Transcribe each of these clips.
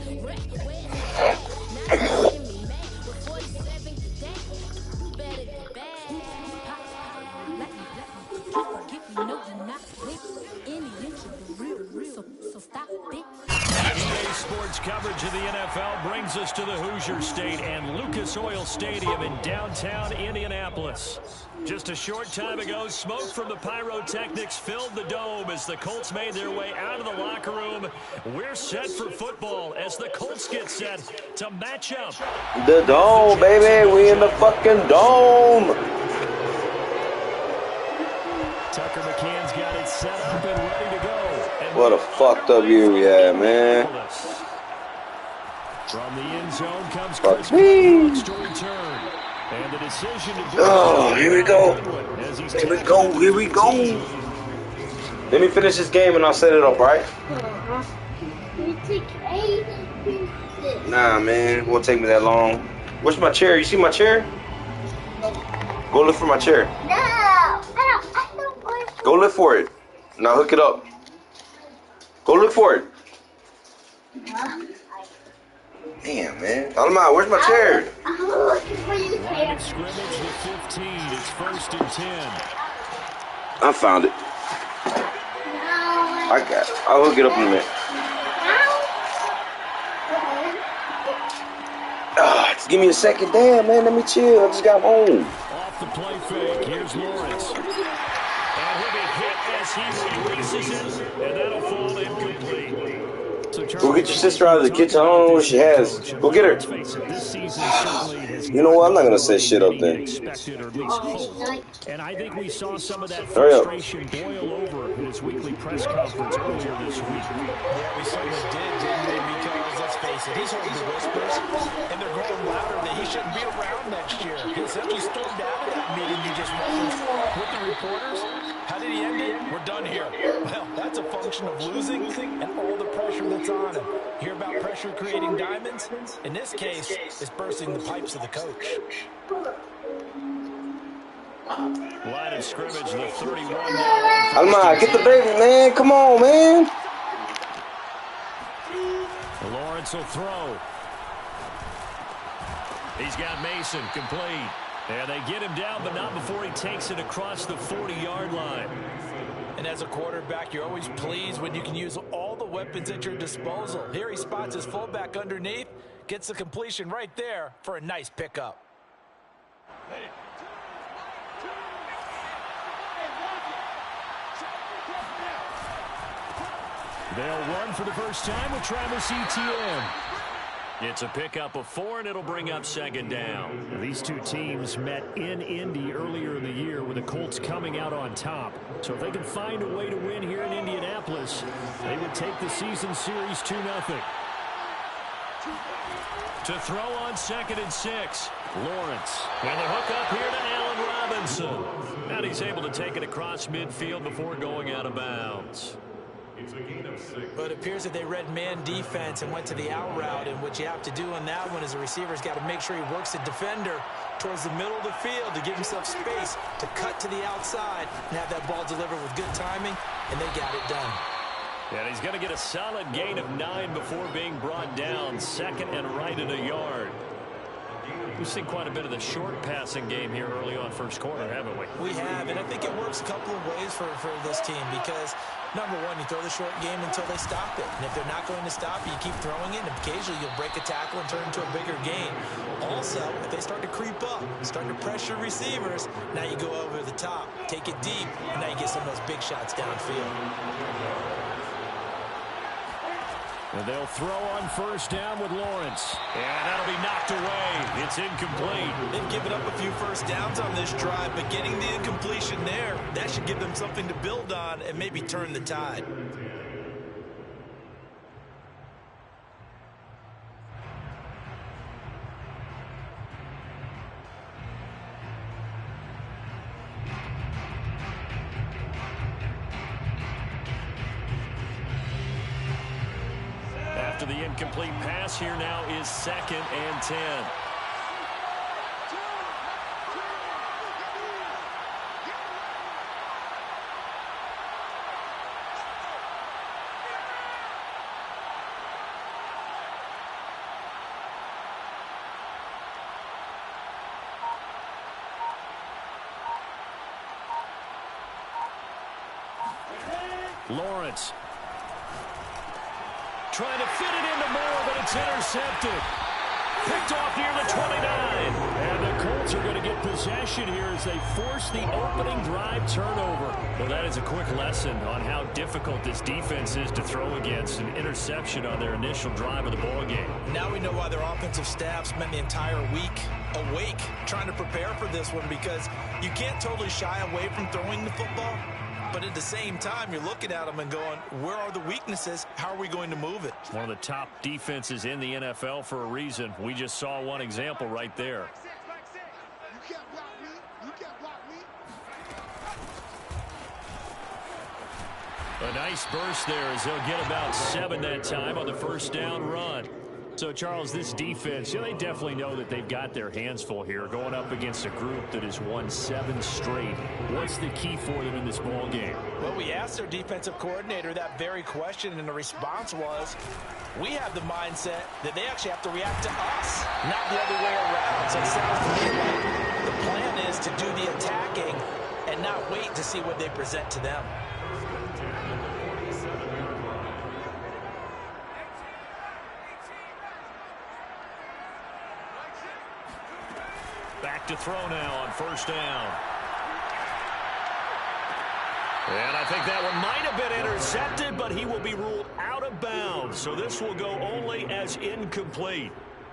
EA Sports coverage of the NFL brings us to the Hoosier State and Lucas Oil Stadium in downtown Indianapolis. Just a short time ago, smoke from the pyrotechnics filled the dome as the Colts made their way out of the locker room. We're set for football as the Colts get set to match up. The dome, baby. We in the fucking dome. Tucker McCann's got it set up and ready to go. And what a fucked up year we had, man. From the end zone comes Chris Brooks to return. And the decision to oh, here we go. Here we go. Here we go. Let me finish this game and I'll set it up, right? Nah, man. It won't take me that long. Where's my chair? You see my chair? Go look for my chair. No. I don't. Go look for it. Now hook it up. Go look for it. Damn, man. Alma, where's my chair? Line of scrimmage to 15. It's 1st and 10. I found it. I got it. I'll hook it up in a minute. Just give me a second. Damn, man. Let me chill. I just got home. Off the play fake. Here's Lawrence. And he'll be hit as he releases it. And that'll fall incomplete. Go get your sister out of the kitchen. I don't know what she has. Go get her. You know what? I'm not gonna say shit up then. And I think we saw some of that frustration boil over in his weekly press conference earlier this week. Yeah, we certainly did, didn't we? Because let's face it, he's heard the whispers, and they're growing louder that he shouldn't be around next year. He essentially stormed out of that meeting you just referenced with the reporters. How did he end it? We're done here. Well, that's a function of losing and all the pressure that's on him. Hear about pressure creating diamonds? In this case, it's bursting the pipes of the coach. Line of scrimmage, the 31. Alma, get the baby, man. Come on, man. Lawrence will throw. He's got Mason complete. And they get him down, but not before he takes it across the 40-yard line. And as a quarterback, you're always pleased when you can use all the weapons at your disposal. Here he spots his fullback underneath, gets the completion right there for a nice pickup. They'll run for the first time with Travis Etienne. It's a pickup of 4, and it'll bring up 2nd down. These two teams met in Indy earlier in the year with the Colts coming out on top. So if they can find a way to win here in Indianapolis, they would take the season series 2-0. To throw on 2nd and 6. Lawrence. And the hook up here to Allen Robinson. And he's able to take it across midfield before going out of bounds. But it appears that they read man defense and went to the out route, and what you have to do on that one is the receiver's got to make sure he works the defender towards the middle of the field to give himself space to cut to the outside and have that ball delivered with good timing, and they got it done. And he's going to get a solid gain of 9 before being brought down. 2nd and right in a yard. We've seen quite a bit of the short passing game here early on first quarter, haven't we? We have, and I think it works a couple of ways for this team because, number one, you throw the short game until they stop it. And if they're not going to stop it, you keep throwing it, and occasionally you'll break a tackle and turn into a bigger gain. Also, if they start to creep up, start to pressure receivers, now you go over the top, take it deep, and now you get some of those big shots downfield. And they'll throw on 1st down with Lawrence. And that'll be knocked away. It's incomplete. They've given up a few first downs on this drive, but getting the incompletion there, that should give them something to build on and maybe turn the tide. After the incomplete pass, here now is 2nd and 10. Lawrence. Trying to fit it into Moore, but it's intercepted. Picked off near the 29. And the Colts are going to get possession here as they force the opening drive turnover. Well, that is a quick lesson on how difficult this defense is to throw against. An interception on their initial drive of the ballgame. Now we know why their offensive staff spent the entire week awake trying to prepare for this one, because you can't totally shy away from throwing the football. But at the same time, you're looking at them and going, where are the weaknesses? How are we going to move it? One of the top defenses in the NFL for a reason. We just saw one example right there. A nice burst there as they'll get about 7 that time on the first down run. So, Charles, this defense, they definitely know that they've got their hands full here going up against a group that has won 7 straight. What's the key for them in this ball game? Well, we asked their defensive coordinator that very question, and the response was, we have the mindset that they actually have to react to us, not the other way around. So it sounds to me like the plan is to do the attacking and not wait to see what they present to them. Back to throw now on first down. And I think that one might have been intercepted, but he will be ruled out of bounds. So this will go only as incomplete.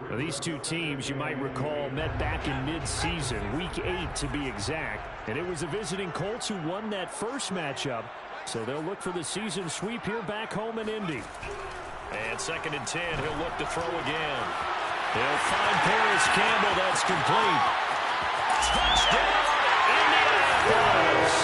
Now, these two teams, you might recall, met back in mid-season, week 8 to be exact. And it was the visiting Colts who won that first matchup. So they'll look for the season sweep here back home in Indy. And 2nd and 10, he'll look to throw again. He'll find Paris Campbell. That's complete. Touchdown, Indianapolis.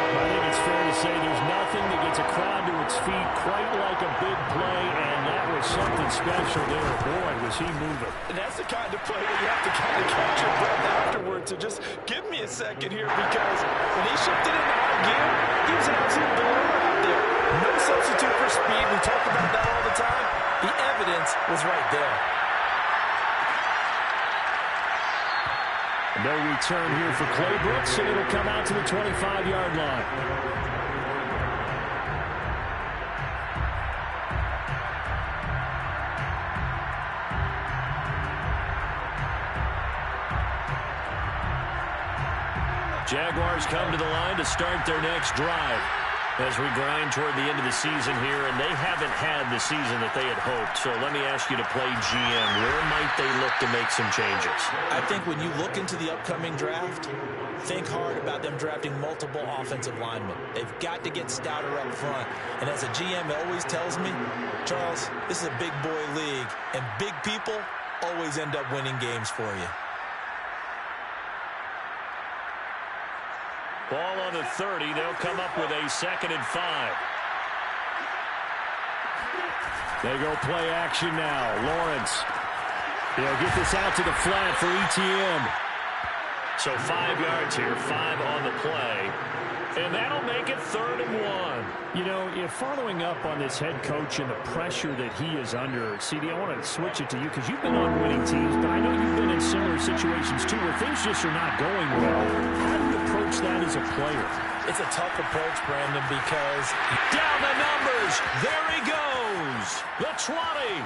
I think it's fair to say there's nothing that gets a crowd to its feet quite like a big play, and that was something special there. Boy, was he moving. And that's the kind of play where you have to kind of catch your breath afterwards. So just give me a second here, because when he shifted into high gear, he was an absolute blower out there. No substitute for speed. We talk about that all the time. The evidence was right there. No return here for Clay Brooks, and it'll come out to the 25-yard line. Jaguars come to the line to start their next drive as we grind toward the end of the season here, and they haven't had the season that they had hoped. So let me ask you to play GM. Where might they look to make some changes? I think when you look into the upcoming draft, think hard about them drafting multiple offensive linemen. They've got to get stouter up front. And as a GM always tells me, Charles, this is a big boy league, and big people always end up winning games for you. Ball on the 30. They'll come up with a 2nd and 5. They go play action now. Lawrence. They'll get this out to the flat for ETN. So 5 yards here, 5 on the play. And that'll make it 3rd and 1. You know, following up on this head coach and the pressure that he is under, CD, I want to switch it to you because you've been on winning teams, but I know you've been in similar situations too where things just are not going well. How do you approach that as a player? It's a tough approach, Brandon, because down the numbers. There he goes. The 20.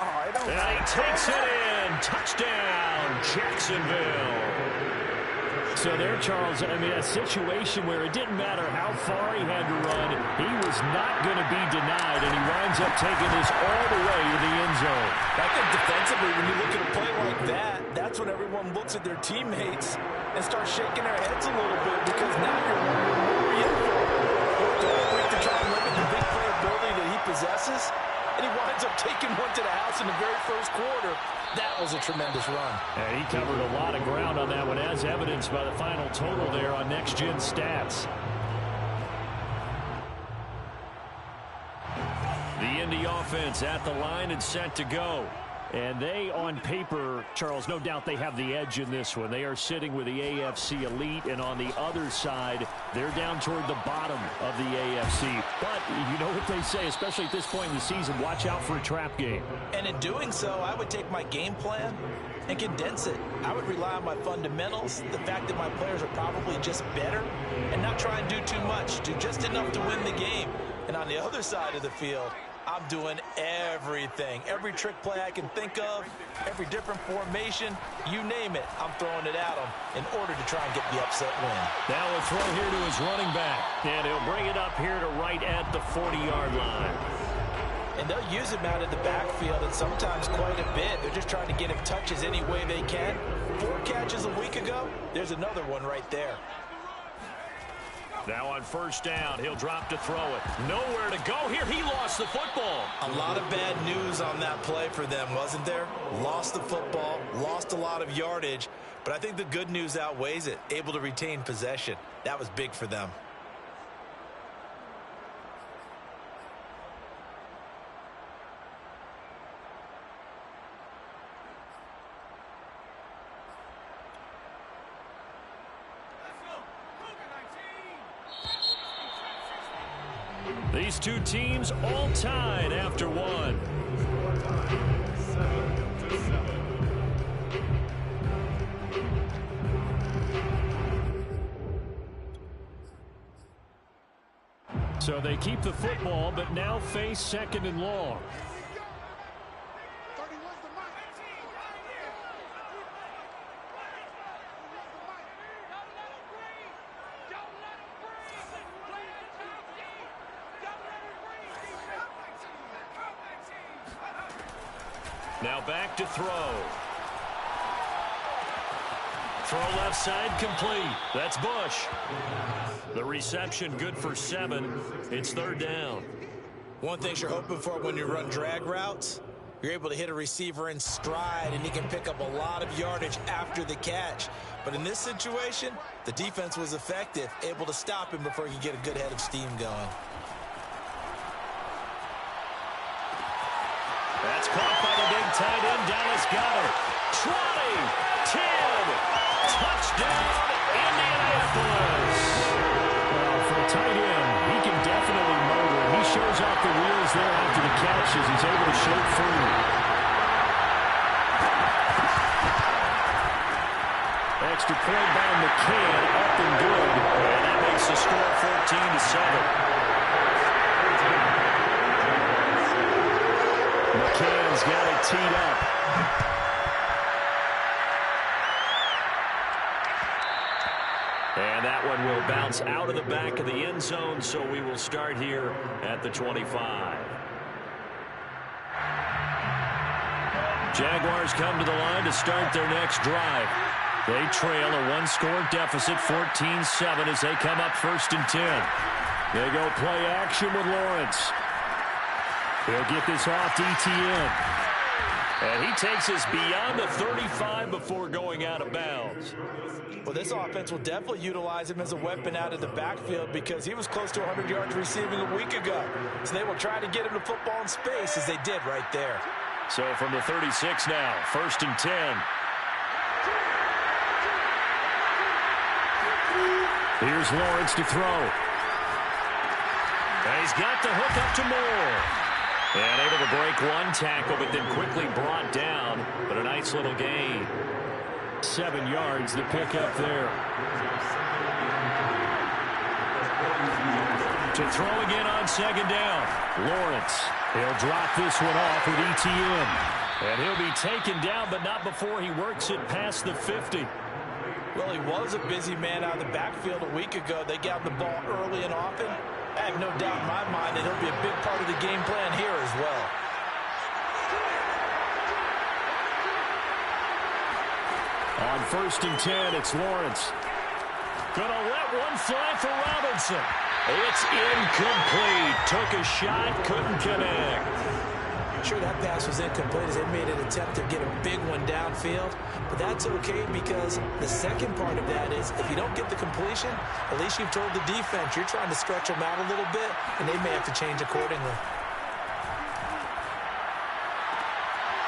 And he takes it in. Touchdown, Jacksonville. So there, Charles, I mean, a situation where it didn't matter how far he had to run, he was not going to be denied, and he winds up taking this all the way to the end zone. I think defensively, when you look at a play like that, that's when everyone looks at their teammates and starts shaking their heads a little bit, because now you're wondering what we're in for. We're quick to try and limit the big playability that he possesses, and he winds up taking one to the house in the very first quarter. That was a tremendous run. And he covered a lot of ground on that one, as evidenced by the final total there on Next Gen Stats. The Indy offense at the line and set to go. And they, on paper, Charles, no doubt they have the edge in this one. They are sitting with the AFC elite, and on the other side, they're down toward the bottom of the AFC. But you know what they say, especially at this point in the season, watch out for a trap game. And in doing so, I would take my game plan and condense it. I would rely on my fundamentals, the fact that my players are probably just better, and not try and do too much, do just enough to win the game. And on the other side of the field, I'm doing everything. Every trick play I can think of, every different formation, you name it, I'm throwing it at him in order to try and get the upset win. Now a throw here to his running back, and he'll bring it up here to right at the 40-yard line. And they'll use him out of the backfield, and sometimes quite a bit. They're just trying to get him touches any way they can. 4 catches a week ago, there's another one right there. Now on first down, he'll drop to throw it. Nowhere to go here. He lost the football. A lot of bad news on that play for them, wasn't there? Lost the football, lost a lot of yardage, but I think the good news outweighs it. Able to retain possession. That was big for them. These two teams all tied after one. So they keep the football, but now face second and long. Now back to throw. Throw left side complete. That's Bush. The reception good for 7. It's third down. One thing you're hoping for when you run drag routes, you're able to hit a receiver in stride, and he can pick up a lot of yardage after the catch. But in this situation, the defense was effective, able to stop him before he could get a good head of steam going. That's caught by the big tight end. Dallas Goedert. 20, 10, touchdown, Indianapolis. Well, for a tight end, he can definitely motor. He shows off the wheels there after the catch as he's able to shake free. Extra point by McCann, up and good. And that makes the score 14-7. McCann's got it teed up. And that one will bounce out of the back of the end zone, so we will start here at the 25. Jaguars come to the line to start their next drive. They trail a one-score deficit, 14-7, as they come up first and 10. They go play action with Lawrence. He'll get this off to ETN. And he takes us beyond the 35 before going out of bounds. Well, this offense will definitely utilize him as a weapon out of the backfield because he was close to 100 yards receiving a week ago. So they will try to get him the football in space as they did right there. So from the 36 now, first and 10. Here's Lawrence to throw. And he's got the hook up to Moore. And able to break one tackle, but then quickly brought down. But a nice little gain. 7 yards, the pick up there. To throw again on second down. Lawrence. He'll drop this one off with ETN. And he'll be taken down, but not before he works it past the 50. Well, he was a busy man out of the backfield a week ago. They got the ball early and often. I have no doubt in my mind that he'll be a big part of the game plan here as well. On first and 10, it's Lawrence. Gonna let one fly for Robinson. It's incomplete. Took a shot, couldn't connect. Sure, that pass was incomplete as they made an attempt to get a big one downfield. But that's okay because the second part of that is if you don't get the completion, at least you've told the defense you're trying to stretch them out a little bit, and they may have to change accordingly.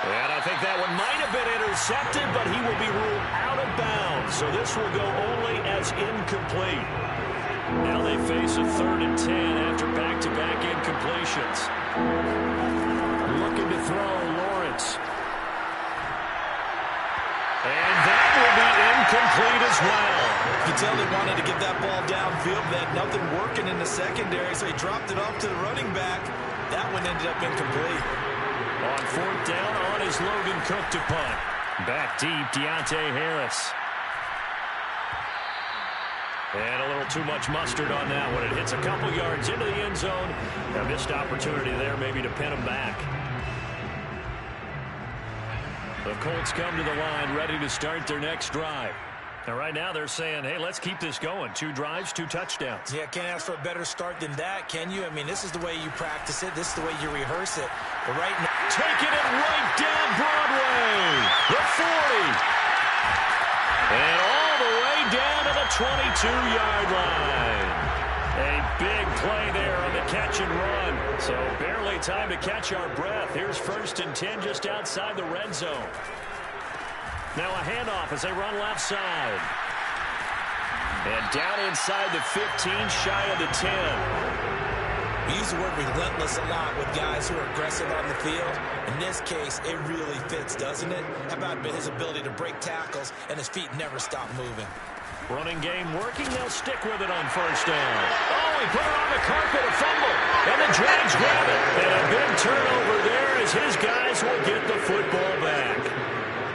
And I think that one might have been intercepted, but he will be ruled out of bounds. So this will go only as incomplete. Now they face a 3rd and 10 after back-to-back incompletions. Looking to throw, Lawrence. And that will be incomplete as well. You can tell they wanted to get that ball downfield. They had nothing working in the secondary, so he dropped it off to the running back. That one ended up incomplete. On 4th down, on is Logan Cook to punt. Back deep, Deontay Harris. And a little too much mustard on that one. It hits a couple yards into the end zone. A missed opportunity there maybe to pin him back. The Colts come to the line ready to start their next drive. And right now they're saying, hey, let's keep this going. 2 drives, 2 touchdowns. Yeah, can't ask for a better start than that, can you? I mean, this is the way you practice it. This is the way you rehearse it. But right now, taking it right down Broadway. The 40. And all the way down to the 22-yard line. A big play there on the catch and run. So barely time to catch our breath. Here's 1st and 10 just outside the red zone. Now a handoff as they run left side. And down inside the 15, shy of the 10. We use the word relentless a lot with guys who are aggressive on the field. In this case, it really fits, doesn't it? How about his ability to break tackles and his feet never stop moving? Running game working. They'll stick with it on 1st down. Oh, he put it on the carpet, a fumble. And the Jags grab it. And a big turnover there as his guys will get the football back.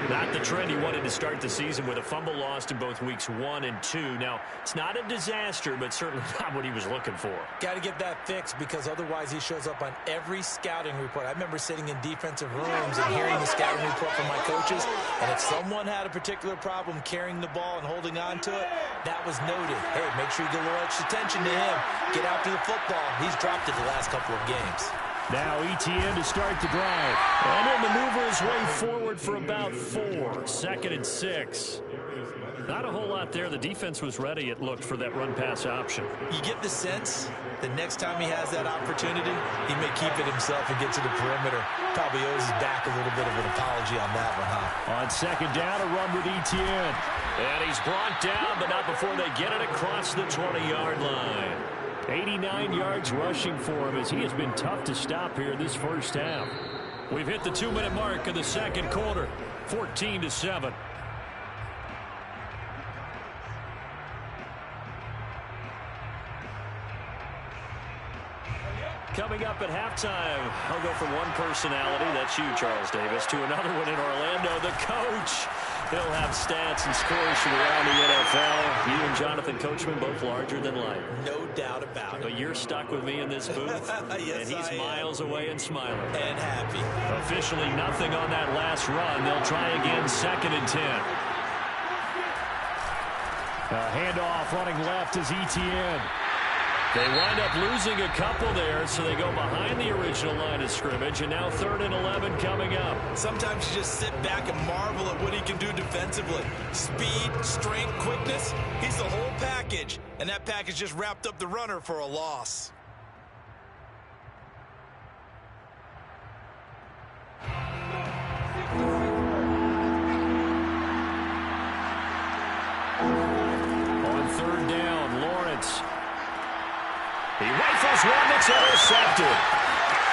Not the trend he wanted to start the season with a fumble lost in both weeks 1 and 2. Now, it's not a disaster, but certainly not what he was looking for. Got to get that fixed because otherwise he shows up on every scouting report. I remember sitting in defensive rooms and hearing the scouting report from my coaches, and if someone had a particular problem carrying the ball and holding on to it, that was noted. Hey, make sure you give a little extra attention to him. Get after the football. He's dropped it the last couple of games. Now ETN to start the drive. And he'll maneuver his way forward for about 4. 2nd and 6. Not a whole lot there. The defense was ready, it looked, for that run-pass option. You get the sense that next time he has that opportunity, he may keep it himself and get to the perimeter. Probably owes his back a little bit of an apology on that one, huh? On 2nd down, a run with ETN. And he's brought down, but not before they get it across the 20-yard line. 89 yards rushing for him as he has been tough to stop here this 1st half. We've hit the 2-minute mark of the 2nd quarter, 14-7. Coming up at halftime, I'll go from one personality, that's you, Charles Davis, to another one in Orlando, the coach. He'll have stats and scores from around the NFL. You and Jonathan Coachman, both larger than life. No doubt about it. But you're stuck with me in this booth. Yes, and he's miles away and smiling. And happy. Officially nothing on that last run. They'll try again, 2nd and 10. A handoff running left is ETN. They wind up losing a couple there, so they go behind the original line of scrimmage, and now 3rd and 11 coming up. Sometimes you just sit back and marvel at what he can do defensively. Speed, strength, quickness, he's the whole package, and that package just wrapped up the runner for a loss. On 3rd down, Lawrence. He rifles one that's intercepted.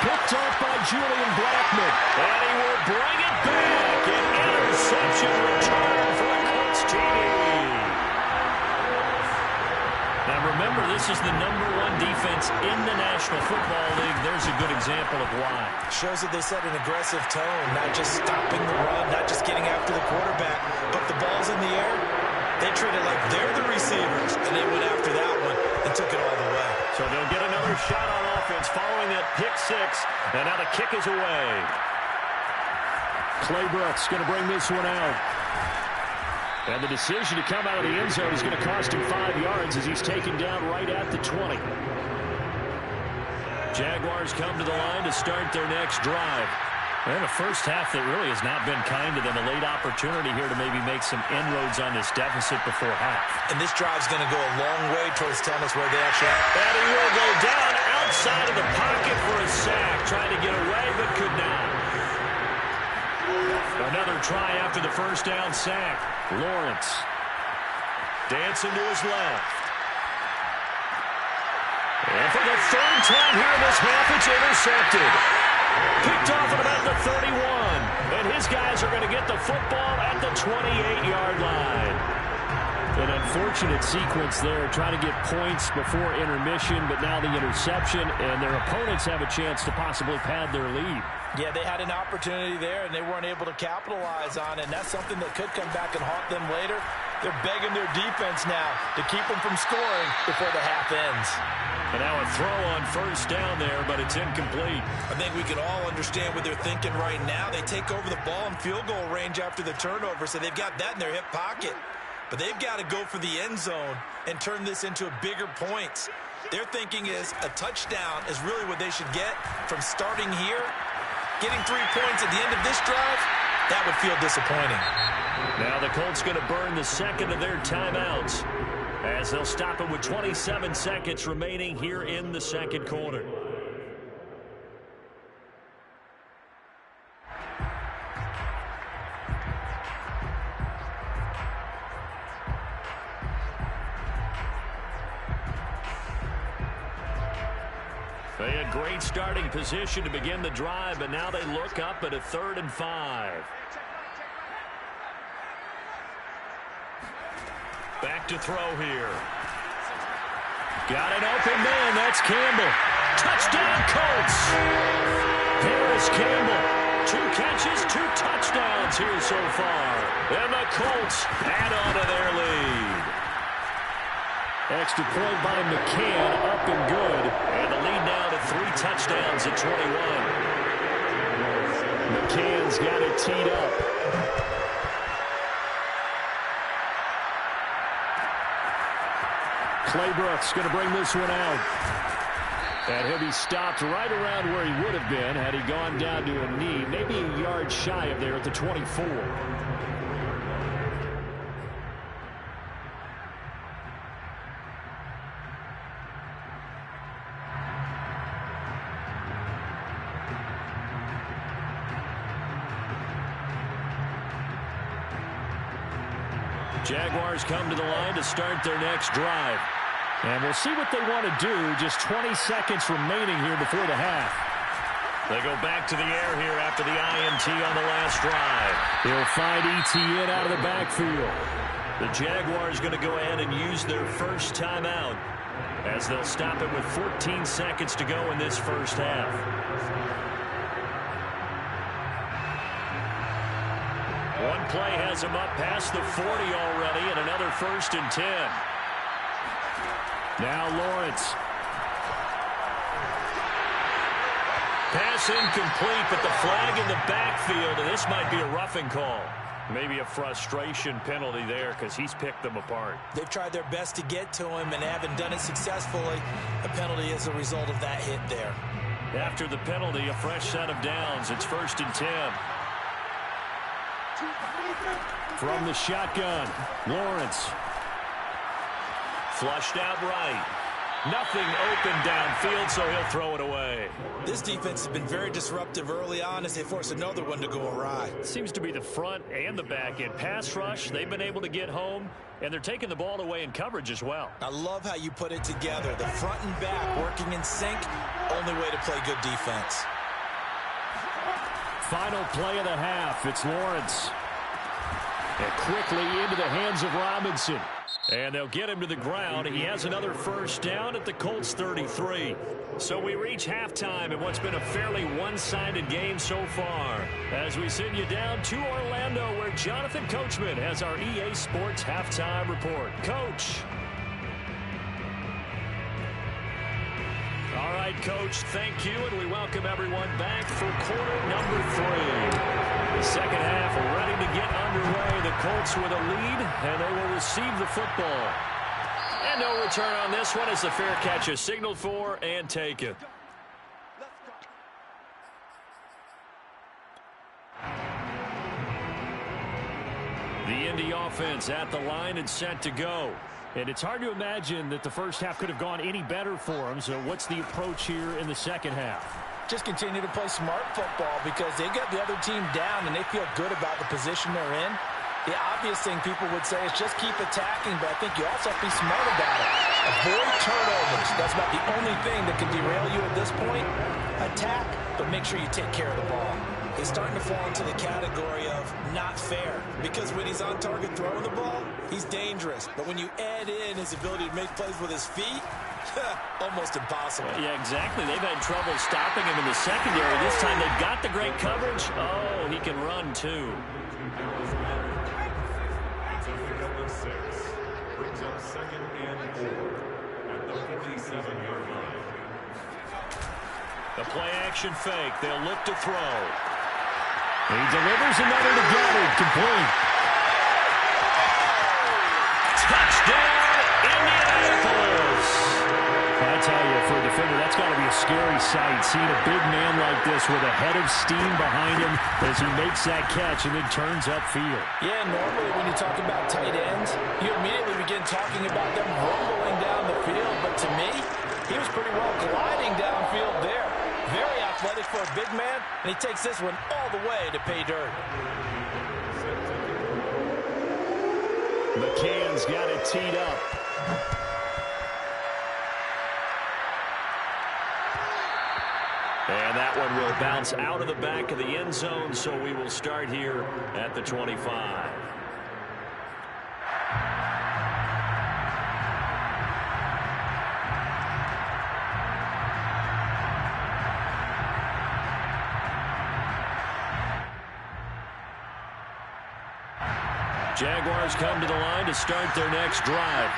Picked up by Julian Blackman. And he will bring it back. An interception return for the Colts TD. Now remember, this is the #1 defense in the National Football League. There's a good example of why. Shows that they set an aggressive tone, not just stopping the run, not just getting after the quarterback, but the ball's in the air. They treat it like they're the receivers, and they went after that one and took it all the way. So they'll get another shot on offense following that pick 6, and now the kick is away. Claybrooks going to bring this one out. And the decision to come out of the end zone is going to cost him 5 yards as he's taken down right at the 20. Jaguars come to the line to start their next drive. And a 1st half that really has not been kind to them. A late opportunity here to maybe make some inroads on this deficit before half. And this drive's going to go a long way towards telling us where they actually are. And he will go down outside of the pocket for a sack. Trying to get away, but could not. Another try after the first down sack. Lawrence dancing to his left. And for the third time here in this half, it's intercepted. Picked off at about the 31. And his guys are going to get the football at the 28-yard line. An unfortunate sequence there, trying to get points before intermission, but now the interception, and their opponents have a chance to possibly pad their lead. Yeah, they had an opportunity there, and they weren't able to capitalize on it, and that's something that could come back and haunt them later. They're begging their defense now to keep them from scoring before the half ends. And now a throw on first down there, but it's incomplete. I think we can all understand what they're thinking right now. They take over the ball in field goal range after the turnover, so they've got that in their hip pocket. But they've got to go for the end zone and turn this into a bigger points. Their thinking is a touchdown is really what they should get from starting here. Getting 3 points at the end of this drive, that would feel disappointing. Now the Colts going to burn the second of their timeouts as they'll stop it with 27 seconds remaining here in the second quarter. They had great starting position to begin the drive, but now they look up at a 3rd and 5. Back to throw here. Got an open man. That's Campbell. Touchdown, Colts. Here's Campbell. 2 catches, 2 touchdowns here so far. And the Colts add on to their lead. Extra point by McCann, up and good. And the lead now to 3 touchdowns at 21. McCann's got it teed up. Claybrooks going to bring this one out. And he'll be stopped right around where he would have been had he gone down to a knee, maybe a yard shy of there at the 24. Jaguars come to the line to start their next drive. And we'll see what they want to do. Just 20 seconds remaining here before the half. They go back to the air here after the INT on the last drive. They'll find ETN out of the backfield. The Jaguars going to go ahead and use their first timeout as they'll stop it with 14 seconds to go in this first half. One play has him up past the 40 already, and another 1st and 10. Now Lawrence. Pass incomplete, but the flag in the backfield, and this might be a roughing call. Maybe a frustration penalty there because he's picked them apart. They've tried their best to get to him and haven't done it successfully. A penalty as a result of that hit there. After the penalty, a fresh set of downs. It's 1st and 10. From the shotgun, Lawrence. Flushed out right. Nothing open downfield, so he'll throw it away. This defense has been very disruptive early on as they force another one to go awry. Seems to be the front and the back end. Pass rush, they've been able to get home, and they're taking the ball away in coverage as well. I love how you put it together. The front and back working in sync, only way to play good defense. Final play of the half. It's Lawrence. And quickly into the hands of Robinson. And they'll get him to the ground. He has another first down at the Colts 33. So we reach halftime in what's been a fairly one-sided game so far. As we send you down to Orlando, where Jonathan Coachman has our EA Sports halftime report. Coach. All right, Coach, thank you, and we welcome everyone back for quarter number 3. The second half ready to get underway. The Colts with a lead, and they will receive the football. And no return on this one as the fair catch is signaled for and taken. The Indy offense at the line and set to go. And it's hard to imagine that the first half could have gone any better for them. So what's the approach here in the second half? just continue to play smart football because they got the other team down and they feel good about the position they're in. The obvious thing people would say is just keep attacking, but I think you also have to be smart about it. Avoid turnovers. That's about the only thing that can derail you at this point. Attack, but make sure you take care of the ball. He's starting to fall into the category of not fair because when he's on target throwing the ball, he's dangerous. But when you add in his ability to make plays with his feet, almost impossible. Yeah, exactly. They've had trouble stopping him in the secondary. This time they've got the great coverage. Oh, he can run too. The play-action fake. They'll look to throw. He delivers another to Goddard. Complete. Touchdown, Indianapolis. I tell you, for a defender, that's got to be a scary sight, seeing a big man like this with a head of steam behind him as he makes that catch and then turns upfield. Yeah, normally when you talk about tight ends, you immediately begin talking about them rumbling down the field. But to me, he was pretty well gliding downfield there. Very athletic for a big man, and he takes this one all the way to pay dirt. McCann's got it teed up. And that one will bounce out of the back of the end zone, so we will start here at the 25. Jaguars come to the line to start their next drive.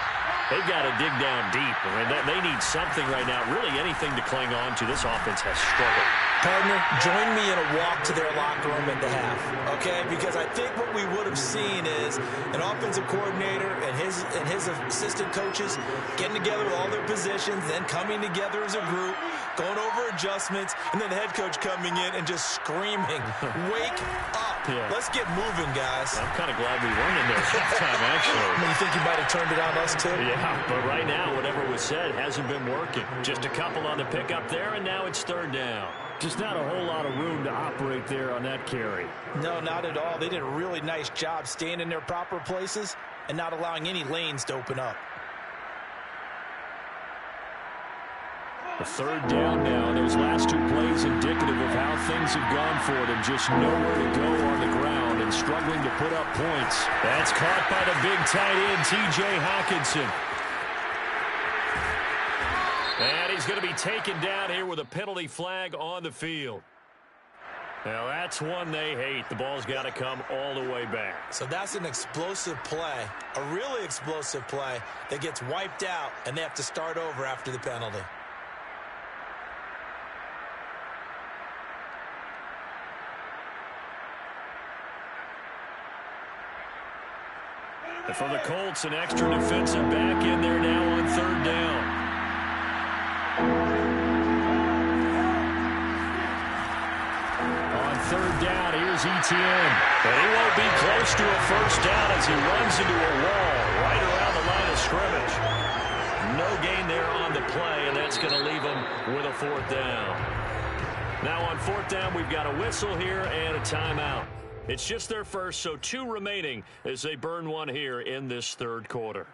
They've got to dig down deep. I mean, they need something right now, really anything to cling on to. This offense has struggled. Partner, join me in a walk to their locker room at the half, okay? Because I think what we would have seen is an offensive coordinator and his assistant coaches getting together with all their positions, then coming together as a group, going over adjustments, and then the head coach coming in and just screaming, wake up. Yeah. Let's get moving, guys. I'm kind of glad we weren't in there halftime, actually. You think you might have turned it on us, too? Yeah, but right now, whatever was said hasn't been working. Just a couple on the pickup there, and now it's third down. Just not a whole lot of room to operate there on that carry. No, not at all. They did a really nice job staying in their proper places and not allowing any lanes to open up. A third down now. Those last two plays indicative of how things have gone for them. Just nowhere to go on the ground and struggling to put up points. That's caught by the big tight end, T.J. Hockenson. And he's going to be taken down here with a penalty flag on the field. Now, that's one they hate. The ball's got to come all the way back. So that's an explosive play, a really explosive play that gets wiped out, and they have to start over after the penalty. And for the Colts, an extra defensive back in there now on third down. On third down, here's Etienne. But he won't be close to a first down as he runs into a wall right around the line of scrimmage. No gain there on the play, and that's going to leave him with a fourth down. Now on fourth down, we've got a whistle here and a timeout. It's just their first, so 2 remaining as they burn one here in this third quarter.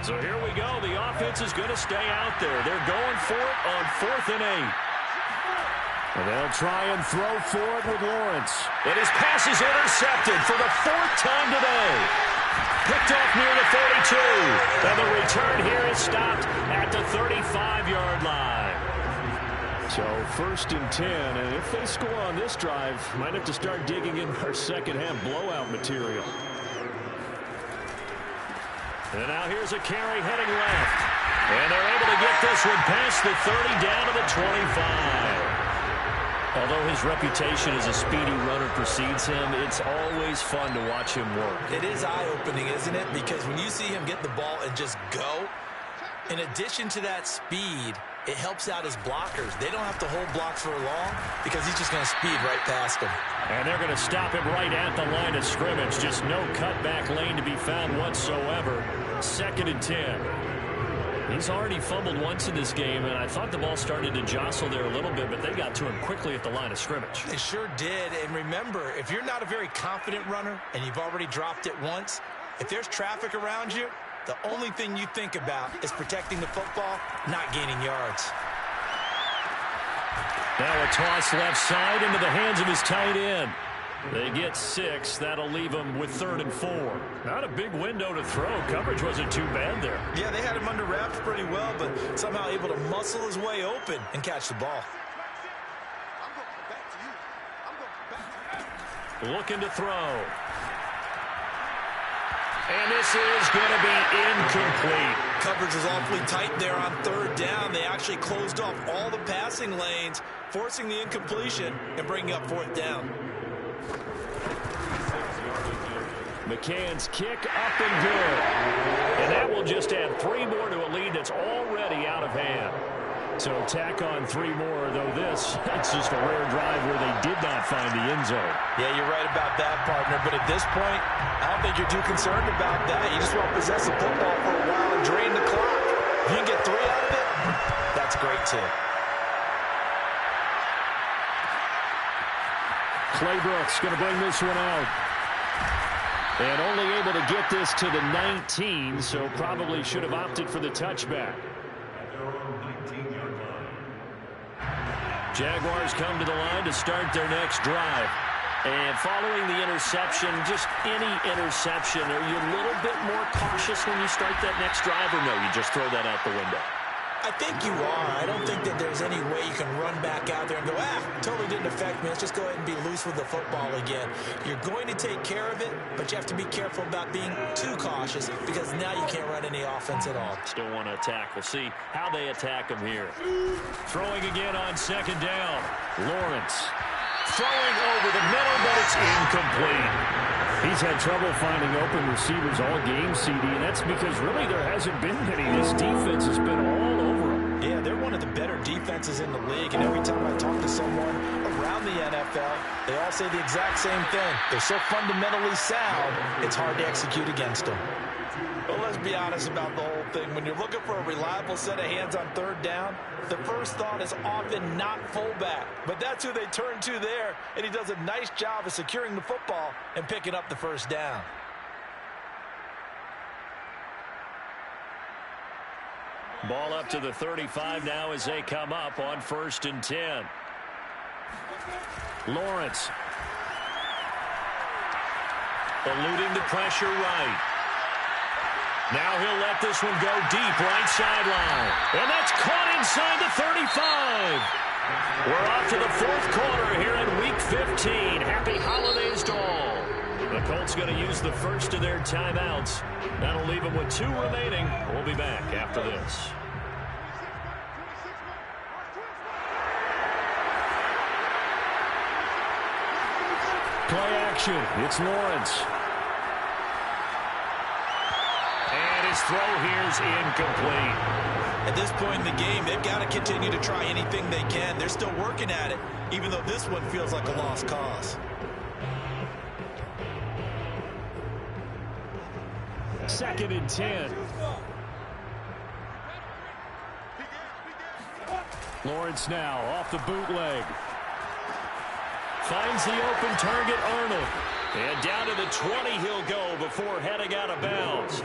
So here we go. The offense is going to stay out there. They're going for it on 4th and 8. And they'll try and throw for it with Lawrence. And his pass is intercepted for the 4th time today. Picked off near the 42. And the return here is stopped at the 35-yard line. So 1st and 10. And if they score on this drive, might have to start digging in our second-half blowout material. And now here's a carry heading left. And they're able to get this one past the 30 down to the 25. Although his reputation as a speedy runner precedes him, it's always fun to watch him work. It is eye-opening, isn't it? Because when you see him get the ball and just go, In addition to that speed, it helps out his blockers. They don't have to hold blocks for long because he's just going to speed right past them. And they're going to stop him right at the line of scrimmage. Just no cutback lane to be found whatsoever. 2nd and 10. He's already fumbled once in this game, and I thought the ball started to jostle there a little bit, but they got to him quickly at the line of scrimmage. They sure did. And remember, if you're not a very confident runner and you've already dropped it once, if there's traffic around you, the only thing you think about is protecting the football, not gaining yards. Now a toss left side into the hands of his tight end. They get 6. That'll leave him with 3rd and 4. Not a big window to throw. Coverage wasn't too bad there. Yeah, they had him under wraps pretty well, but somehow able to muscle his way open and catch the ball. Looking to throw. And this is going to be incomplete. Coverage was awfully tight there on 3rd down. They actually closed off all the passing lanes, forcing the incompletion and bringing up 4th down. McCann's kick up and good. And that will just add 3 more to a lead that's already out of hand. So tack on 3 more, though this, it's just a rare drive where they did not find the end zone. Yeah, you're right about that, partner. But at this point, I don't think you're too concerned about that. You just want to possess the football for a while and drain the clock. If you can get 3 out of it, that's great, too. Claybrooks going to bring this one out. And only able to get this to the 19, so probably should have opted for the touchback. Jaguars come to the line to start their next drive. And following the interception, just any interception, are you a little bit more cautious when you start that next drive, or no, you just throw that out the window? I think you are. I don't think that there's any way you can run back out there and go, totally didn't affect me. Let's just go ahead and be loose with the football again. You're going to take care of it, but you have to be careful about being too cautious because now you can't run any offense at all. Still want to attack. We'll see how they attack him here. Throwing again on 2nd down. Lawrence throwing over the middle, but it's incomplete. He's had trouble finding open receivers all game, CD, and that's because really there hasn't been many. This defense has been all over him. Yeah, they're one of the better defenses in the league, and every time I talk to someone around the NFL, they all say the exact same thing. They're so fundamentally sound, it's hard to execute against them. But let's be honest about the whole thing. When you're looking for a reliable set of hands on 3rd down, the first thought is often not fullback. But that's who they turn to there, and he does a nice job of securing the football and picking up the 1st down. Ball up to the 35 now as they come up on 1st and 10. Lawrence eluding the pressure right. Now he'll let this one go deep right sideline. And that's caught inside the 35. We're off to the 4th quarter here in Week 15. Happy holidays to all. The Colts going to use the first of their timeouts. That'll leave them with 2 remaining. We'll be back after this. Play action. It's Lawrence. And his throw here's incomplete. At this point in the game, they've got to continue to try anything they can. They're still working at it, even though this one feels like a lost cause. Second and 10. Lawrence now off the bootleg. Finds the open target, Arnold. And down to the 20 he'll go before heading out of bounds.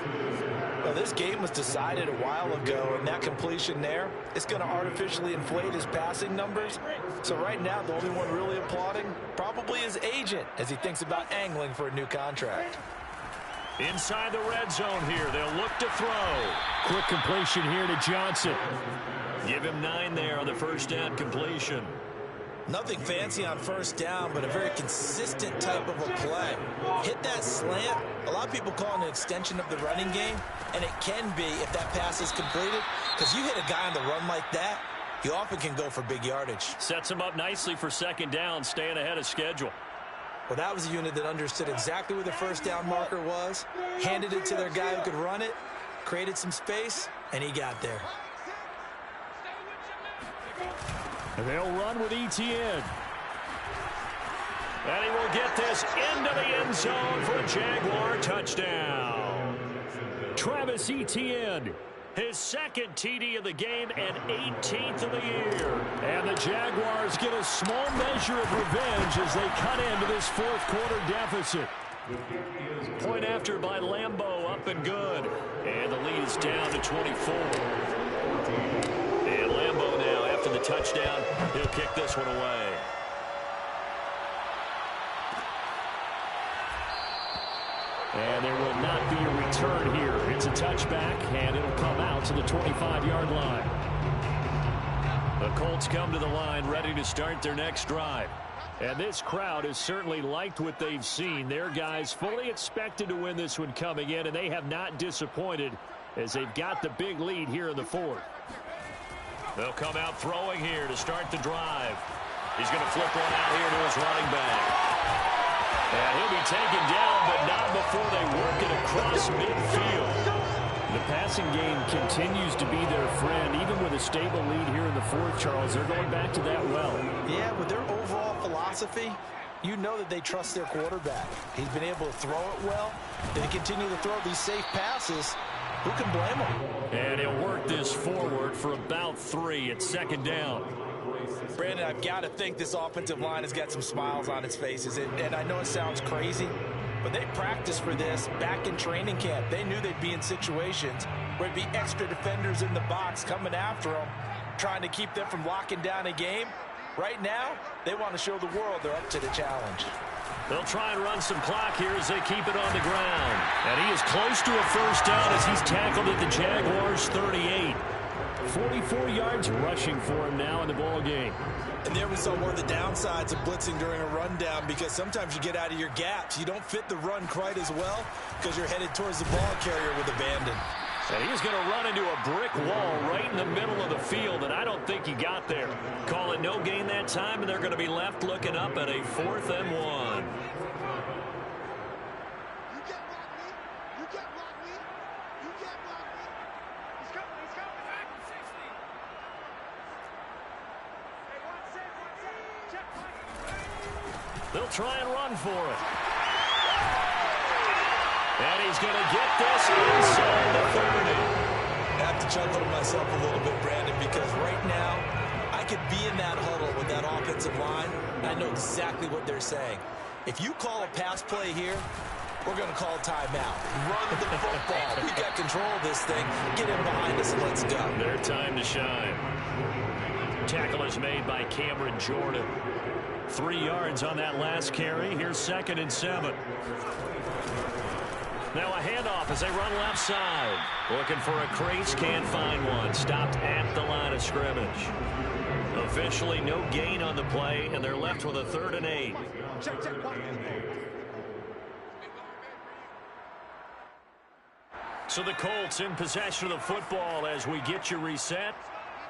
Well, this game was decided a while ago, and that completion there is going to artificially inflate his passing numbers. So right now, the only one really applauding probably his agent as he thinks about angling for a new contract. Inside the red zone here, they'll look to throw. Quick completion here to Johnson. Give him 9 there on the 1st down completion. Nothing fancy on 1st down, but a very consistent type of a play. Hit that slant. A lot of people call it an extension of the running game, and it can be if that pass is completed, because you hit a guy on the run like that, you often can go for big yardage. Sets him up nicely for 2nd down, staying ahead of schedule. Well, that was a unit that understood exactly where the 1st down marker was, handed it to their guy who could run it, created some space, and he got there. They'll run with Etienne. And he will get this into the end zone for a Jaguar touchdown. Travis Etienne, his second TD of the game and 18th of the year. And the Jaguars get a small measure of revenge as they cut into this fourth quarter deficit. Point after by Lambeau, up and good. And the lead is down to 24. And Lambeau now, after the touchdown, he'll kick this one away. And there will not be a return here. It's a touchback, and it'll come out to the 25-yard line. The Colts come to the line ready to start their next drive. And this crowd has certainly liked what they've seen. Their guys fully expected to win this one coming in, and they have not disappointed as they've got the big lead here in the fourth. They'll come out throwing here to start the drive. He's going to flip one out here to his running back. And he'll be taken down, but not before they work it across midfield. The passing game continues to be their friend. Even with a stable lead here in the fourth, Charles, they're going back to that well. Yeah, with their overall philosophy, you know that they trust their quarterback. He's been able to throw it well. They continue to throw these safe passes. Who can blame him? And he'll work this forward for about 3 at second down. Brandon, I've got to think this offensive line has got some smiles on its faces. And I know it sounds crazy, but they practiced for this back in training camp. They knew they'd be in situations where there'd be extra defenders in the box coming after them, trying to keep them from locking down a game. Right now, they want to show the world they're up to the challenge. They'll try and run some clock here as they keep it on the ground. And he is close to a first down as he's tackled at the Jaguars' 38. 44 yards rushing for him now in the ball game. And there we saw one of the downsides of blitzing during a rundown, because sometimes you get out of your gaps. You don't fit the run quite as well because you're headed towards the ball carrier with abandon. And he's going to run into a brick wall right in the middle of the field, and I don't think he got there. Call it no gain that time, and they're going to be left looking up at a 4th and 1. They'll try and run for it. And he's going to get this inside the 30. I have to chuckle to myself a little bit, Brandon, because right now I could be in that huddle with that offensive line, and I know exactly what they're saying. If you call a pass play here, we're going to call timeout. Run the football. We got control of this thing. Get in behind us and let's go. Their time to shine. Tackle is made by Cameron Jordan. 3 yards on that last carry. Here's 2nd and 7. Now a handoff as they run left side. Looking for a crease, can't find one. Stopped at the line of scrimmage. Officially no gain on the play, and they're left with a 3rd and 8. So the Colts in possession of the football as we get you reset.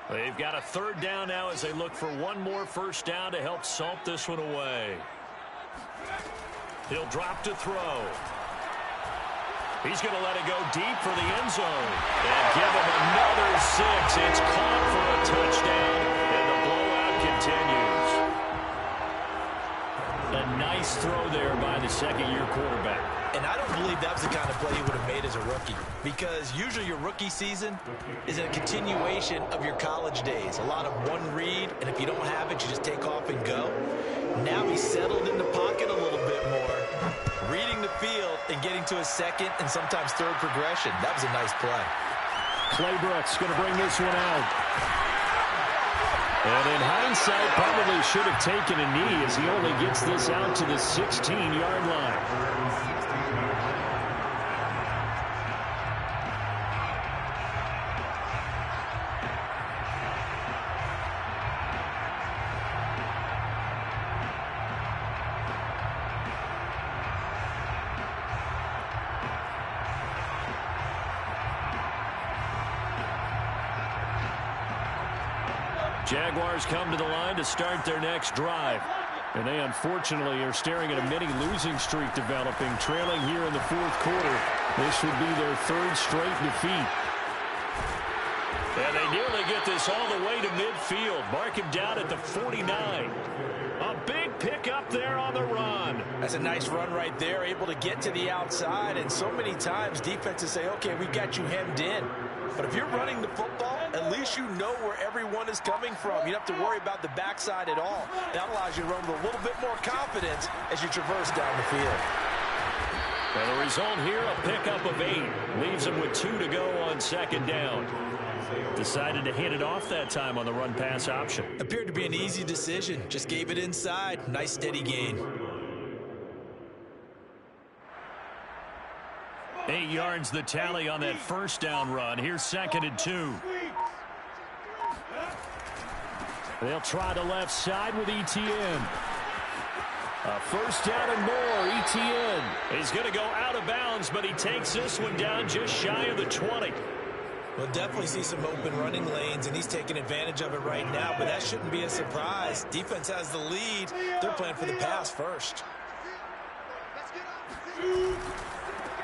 They've got a 3rd down now as they look for one more first down to help salt this one away. He'll drop to throw. He's going to let it go deep for the end zone. And give him another 6. It's caught for a touchdown, and the blowout continues. A nice throw there by the second-year quarterback. And I don't believe that was the kind of play he would have made as a rookie, because usually your rookie season is a continuation of your college days. A lot of one read, and if you don't have it, you just take off and go. Now he's settled in the pocket a little bit more, reading the field and getting to a second and sometimes third progression. That was a nice play. Claybrooks going to bring this one out. And in hindsight, probably should have taken a knee as he only gets this out to the 16-yard line. Jaguars come to the line to start their next drive. And they unfortunately are staring at a mini losing streak developing, trailing here in the fourth quarter. This would be their third straight defeat. And they nearly get this all the way to midfield. Mark him down at the 49. A big pickup there on the run. That's a nice run right there, able to get to the outside. And so many times defenses say, okay, we've got you hemmed in. But if you're running the football, at least you know where everyone is coming from. You don't have to worry about the backside at all. That allows you to run with a little bit more confidence as you traverse down the field. And the result here, a pickup of 8. Leaves them with 2 to go on second down. Decided to hand it off that time on the run-pass option. Appeared to be an easy decision. Just gave it inside. Nice steady gain. 8 yards the tally on that first down run. Here's 2nd and 2. They'll try the left side with ETN. A first down and more. ETN. He's going to go out of bounds, but he takes this one down just shy of the 20. We'll definitely see some open running lanes, and he's taking advantage of it right now, but that shouldn't be a surprise. Defense has the lead. They're playing for the pass first.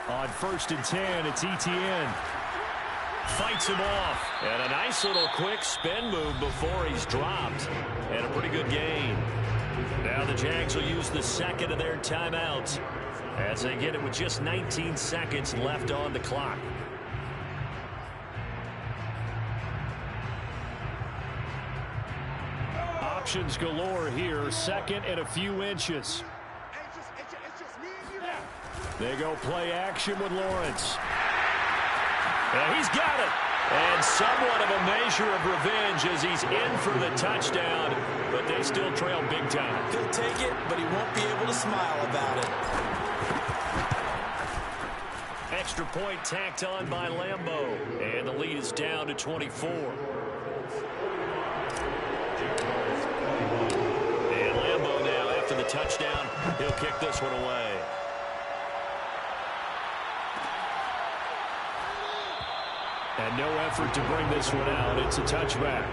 On 1st and 10, it's ETN. Fights him off. And a nice little quick spin move before he's dropped. And a pretty good gain. Now the Jags will use the second of their timeouts as they get it with just 19 seconds left on the clock. Options galore here. 2nd and a few inches. They go play action with Lawrence. And he's got it. And somewhat of a measure of revenge as he's in for the touchdown, but they still trail big time. He'll take it, but he won't be able to smile about it. Extra point tacked on by Lambeau. And the lead is down to 24. And Lambeau now, after the touchdown, he'll kick this one away. And no effort to bring this one out. It's a touchback.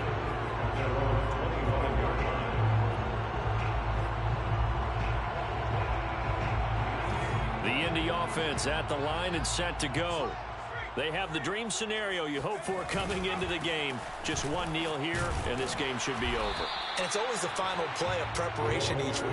The Indy offense at the line and set to go. They have the dream scenario you hope for coming into the game. Just one kneel here, and this game should be over. And it's always the final play of preparation each week.